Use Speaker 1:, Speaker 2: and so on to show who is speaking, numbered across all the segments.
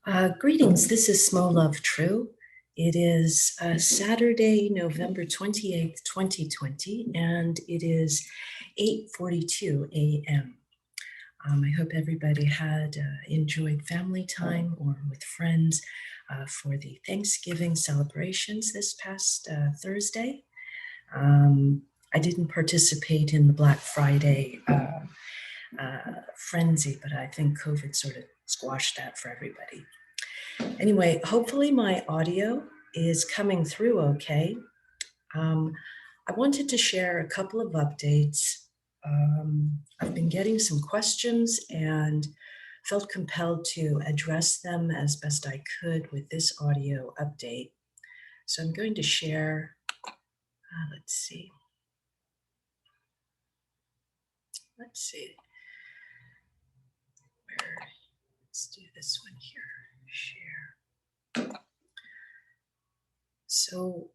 Speaker 1: Greetings, this is Smo Love True. It is Saturday, November 28th, 2020, and it is 8:42 a.m. I hope everybody had enjoyed family time or with friends for the Thanksgiving celebrations this past Thursday. I didn't participate in the Black Friday frenzy, but I think COVID sort of squashed that for everybody. Anyway, hopefully my audio is coming through okay. I wanted to share a couple of updates. I've been getting some questions and felt compelled to address them as best I could with this audio update. So I'm going to share, let's see. Let's do this one here, share. So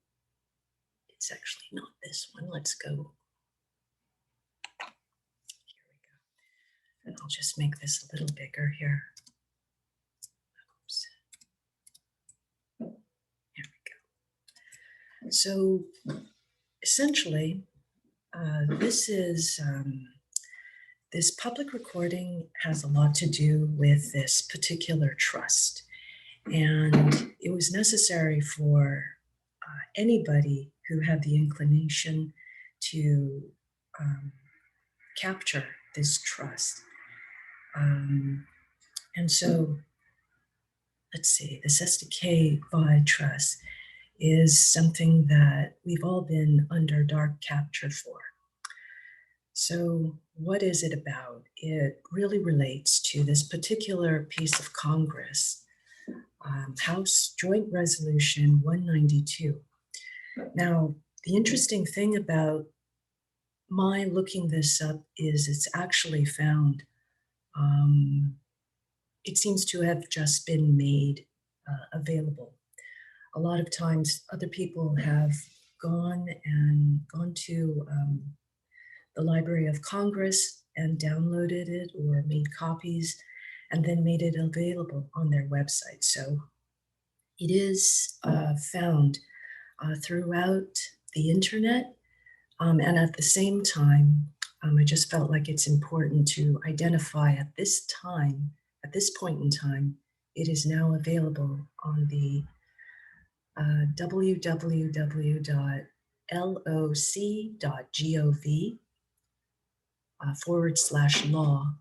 Speaker 1: it's actually not this one. Let's go. Here we go. And I'll just make this a little bigger here. Oops. Here we go. So essentially, this public recording has a lot to do with this particular trust. And it was necessary for anybody who had the inclination to capture this trust. And so, let's see, this SDK by trust is something that we've all been under dark capture for. So what is it about? It really relates to this particular piece of Congress, House Joint Resolution 192. Now, the interesting thing about my looking this up is it's actually found, it seems to have just been made available. A lot of times other people have gone to the Library of Congress and downloaded it or made copies and then made it available on their website. So it is found throughout the internet. And at the same time, I just felt like it's important to identify at this point in time, it is now available on the www.loc.gov/law,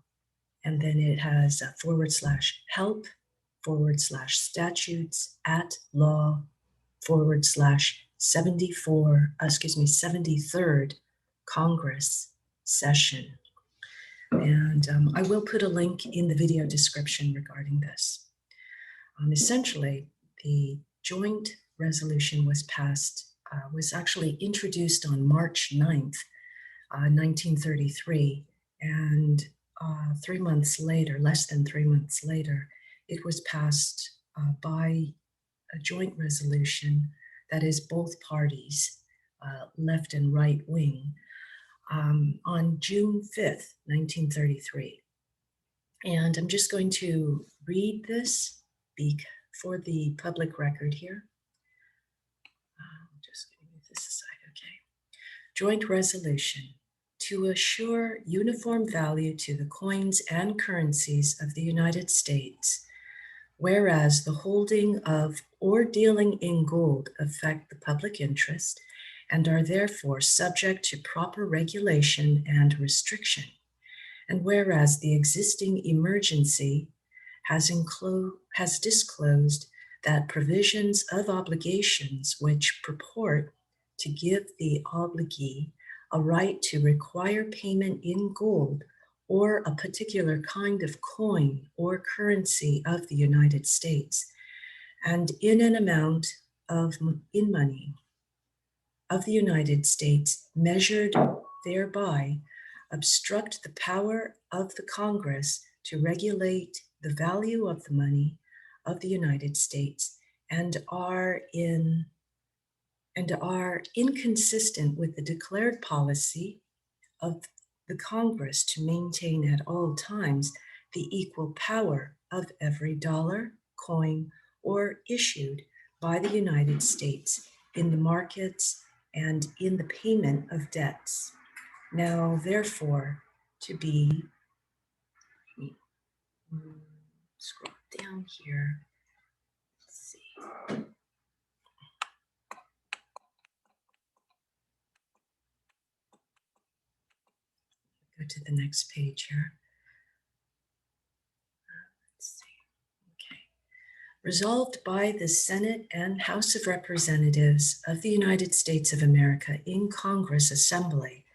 Speaker 1: and then it has /help/law/73rd Congress session. And I will put a link in the video description regarding this. Essentially, the joint resolution was passed, was actually introduced on March 9th, 1933, and 3 months later, less than 3 months later, it was passed by a joint resolution that is both parties, left and right wing, on June 5th, 1933. And I'm just going to read this for the public record here. Just going to move this aside, okay. Joint resolution to assure uniform value to the coins and currencies of the United States, whereas the holding of or dealing in gold affect the public interest and are therefore subject to proper regulation and restriction. And whereas the existing emergency has disclosed that provisions of obligations which purport to give the obligee a right to require payment in gold or a particular kind of coin or currency of the United States, and in an amount in money of the United States measured thereby, obstruct the power of the Congress to regulate the value of the money of the United States and are inconsistent with the declared policy of the Congress to maintain at all times the equal power of every dollar, coin, or issued by the United States in the markets and in the payment of debts. Now, therefore, to be, scroll down here, let's see. Go to the next page here. Let's see. Okay. Resolved by the Senate and House of Representatives of the United States of America in Congress Assembly,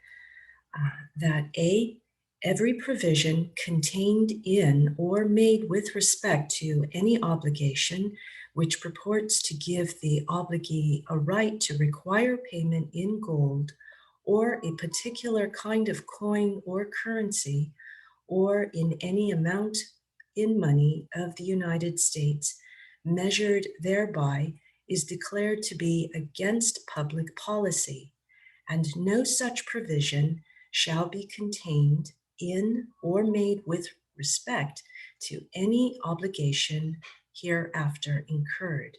Speaker 1: that A, every provision contained in or made with respect to any obligation which purports to give the obligee a right to require payment in gold or a particular kind of coin or currency or in any amount in money of the United States measured thereby is declared to be against public policy, and no such provision shall be contained in or made with respect to any obligation hereafter incurred.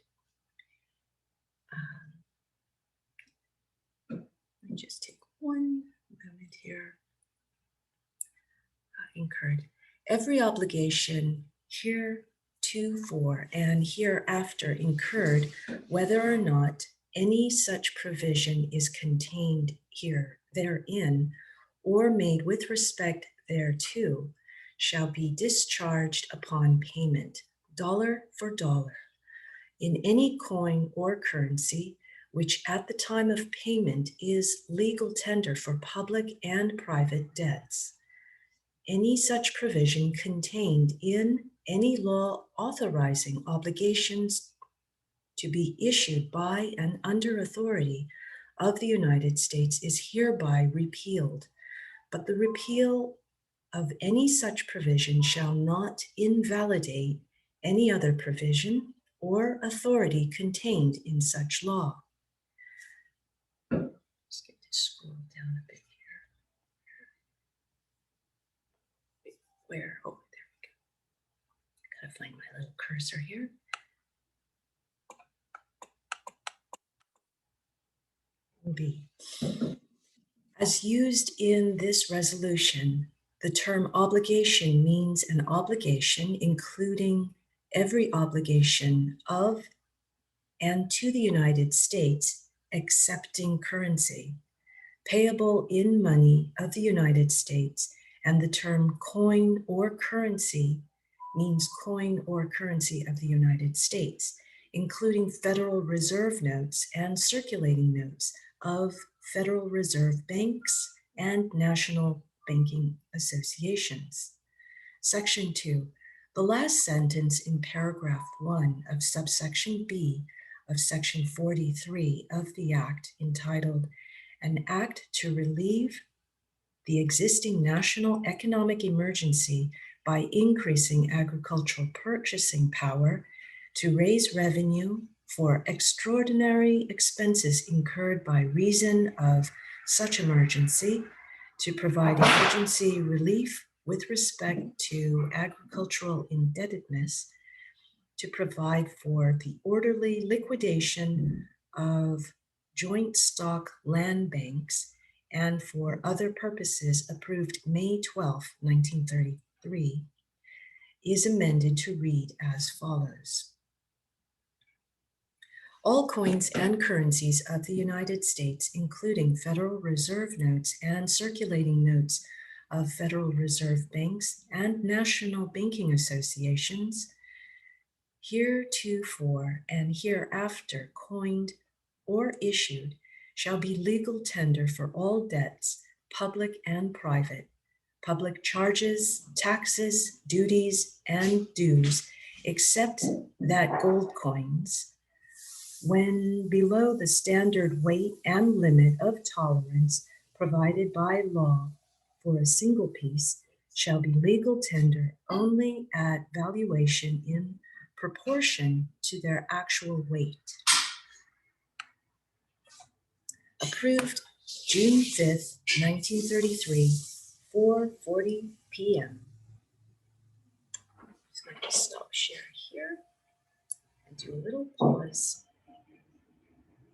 Speaker 1: Let me just take one moment here. Incurred. Every obligation heretofore and hereafter incurred, whether or not any such provision is contained therein, or made with respect thereto, shall be discharged upon payment, dollar for dollar, in any coin or currency, which at the time of payment is legal tender for public and private debts. Any such provision contained in any law authorizing obligations to be issued by and under authority of the United States is hereby repealed, but the repeal of any such provision shall not invalidate any other provision or authority contained in such law. Let's get to scroll down a bit here. Where? Oh, there we go. Gotta find my little cursor here. B. As used in this resolution, the term obligation means an obligation including every obligation of and to the United States accepting currency, payable in money of the United States, and the term coin or currency means coin or currency of the United States, including Federal Reserve notes and circulating notes of Federal Reserve banks and national banking associations. Section 2. The last sentence in paragraph 1 of subsection B of section 43 of the Act, entitled An Act to Relieve the Existing National Economic Emergency by Increasing Agricultural Purchasing Power to Raise Revenue for Extraordinary Expenses Incurred by Reason of Such Emergency, to provide emergency relief with respect to agricultural indebtedness, to provide for the orderly liquidation of joint stock land banks, and for other purposes approved May 12, 1933, is amended to read as follows. All coins and currencies of the United States, including Federal Reserve notes and circulating notes of Federal Reserve banks and national banking associations, heretofore and hereafter coined or issued, shall be legal tender for all debts, public and private, public charges, taxes, duties, and dues, except that gold coins, when below the standard weight and limit of tolerance provided by law for a single piece, shall be legal tender only at valuation in proportion to their actual weight. Approved June 5th, 1933, 4:40 p.m. Just going to stop share here. do a little pause.